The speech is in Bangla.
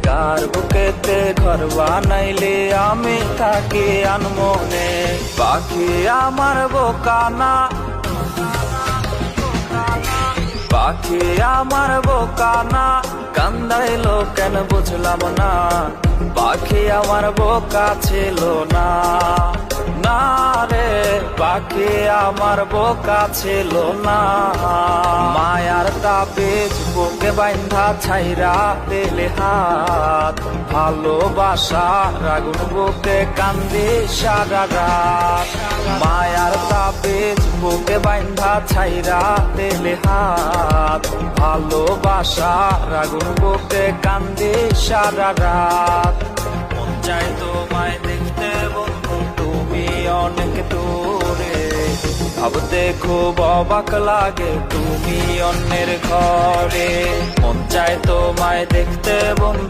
কার বুকেতে ঘর বানাইলে আমি থাকি আনমনে। পাখি আমার বোকানা, পাখি আমার বোকানা, কান্দাইলো কেন বুঝলাম না। পাখি আমার বোকা ছিল না, না রে পাখি আমার বোকা ছিল না। মায়ার তাবিজ বুকে বাইন্ধা ছাইরা দিলে হাত, ভালোবাসার আগুন বুকে কান্দি সারা রাত। মায়ার তাবিজ বুকে বাইন্ধা ছাইরা দিলে হাত, ভালোবাসার আগুন বুকে কান্দি সারা রাত। মন চাই তোমায় দেখতে বন্ধু তুমি অনেক দূরে, ভাবতে খুব অবাক লাগে তুমি অন্যের ঘরে। মন চায় তোমায় দেখতে বন্ধু